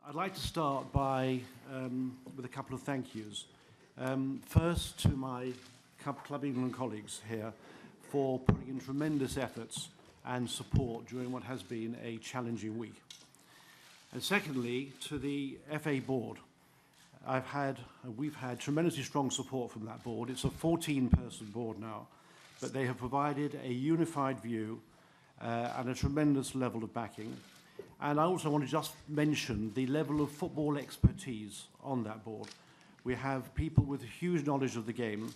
I'd like to start by with a couple of thank yous. First, to my Club England colleagues here for putting in tremendous efforts and support during what has been a challenging week. And secondly, to the FA board. We've had tremendously strong support from that board. It's a 14-person board now, but they have provided a unified view and a tremendous level of backing. And I also want to just mention the level of football expertise on that board. We have people with huge knowledge of the game,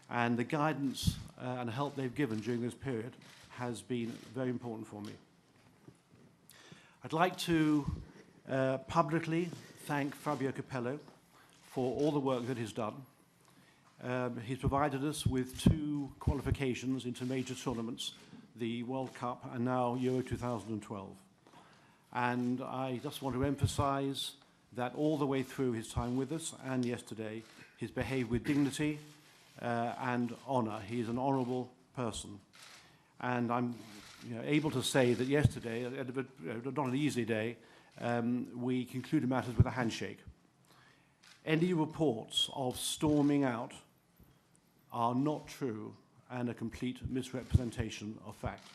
and the guidance and help they've given during this period has been very important for me. I'd like to publicly thank Fabio Capello for all the work that he's done. He's provided us with 2 qualifications into major tournaments, the World Cup and now Euro 2012. And I just want to emphasize that all the way through his time with us and yesterday, he's behaved with dignity and honor. He is an honorable person. And I'm able to say that yesterday, not an easy day, we concluded matters with a handshake. Any reports of storming out are not true and a complete misrepresentation of fact.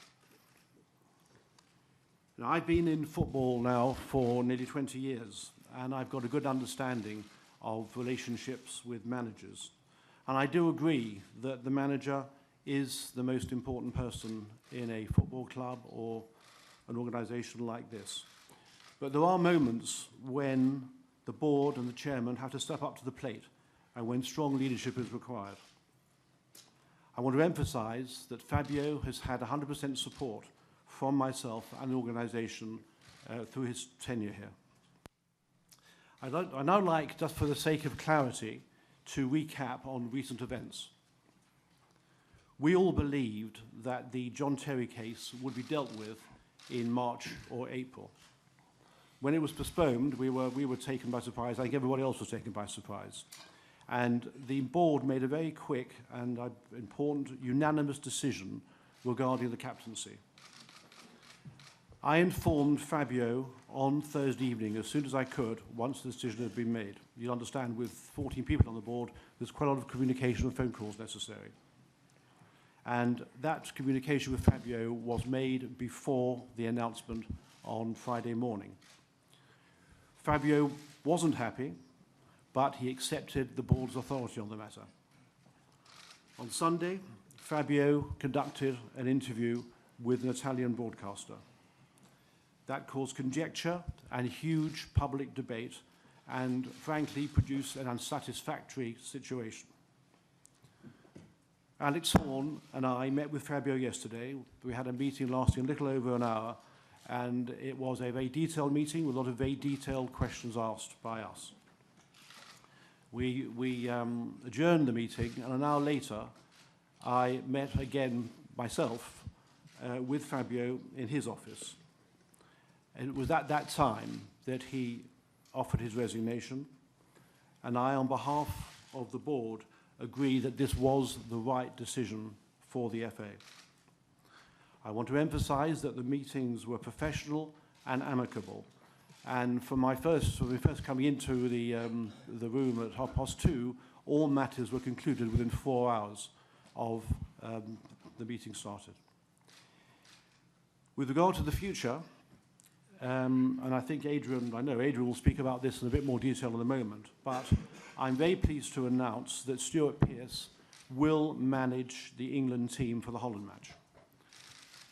Now, I've been in football now for nearly 20 years, and I've got a good understanding of relationships with managers. And I do agree that the manager is the most important person in a football club or an organization like this. But there are moments when the board and the chairman have to step up to the plate and when strong leadership is required. I want to emphasize that Fabio has had 100% support from myself and the organization through his tenure here. I'd now like, just for the sake of clarity, to recap on recent events. We all believed that the John Terry case would be dealt with in March or April. When it was postponed, we were taken by surprise. I think everybody else was taken by surprise. And the board made a very quick and important unanimous decision regarding the captaincy. I informed Fabio on Thursday evening as soon as I could, once the decision had been made. You'll understand, with 14 people on the board, there's quite a lot of communication and phone calls necessary. And that communication with Fabio was made before the announcement on Friday morning. Fabio wasn't happy, but he accepted the board's authority on the matter. On Sunday, Fabio conducted an interview with an Italian broadcaster. That caused conjecture and huge public debate and, frankly, produced an unsatisfactory situation. Alex Horn and I met with Fabio yesterday. We had a meeting lasting a little over an hour, and it was a very detailed meeting with a lot of very detailed questions asked by us. We adjourned the meeting, and an hour later, I met again myself with Fabio in his office. And it was at that time that he offered his resignation, and I, on behalf of the board, agreed that this was the right decision for the FA. I want to emphasize that the meetings were professional and amicable. And from me first coming into the room at 2:30, all matters were concluded within 4 hours of the meeting started. With regard to the future, and I think I know Adrian will speak about this in a bit more detail in a moment, but I'm very pleased to announce that Stuart Pearce will manage the England team for the Holland match.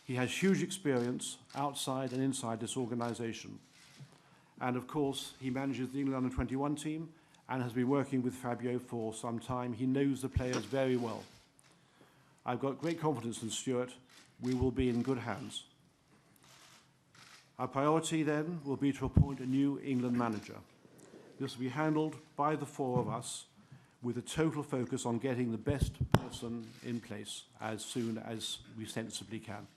He has huge experience outside and inside this organisation. And of course, he manages the England under-21 team and has been working with Fabio for some time. He knows the players very well. I've got great confidence in Stuart. We will be in good hands. Our priority then will be to appoint a new England manager. This will be handled by the 4 of us with a total focus on getting the best person in place as soon as we sensibly can.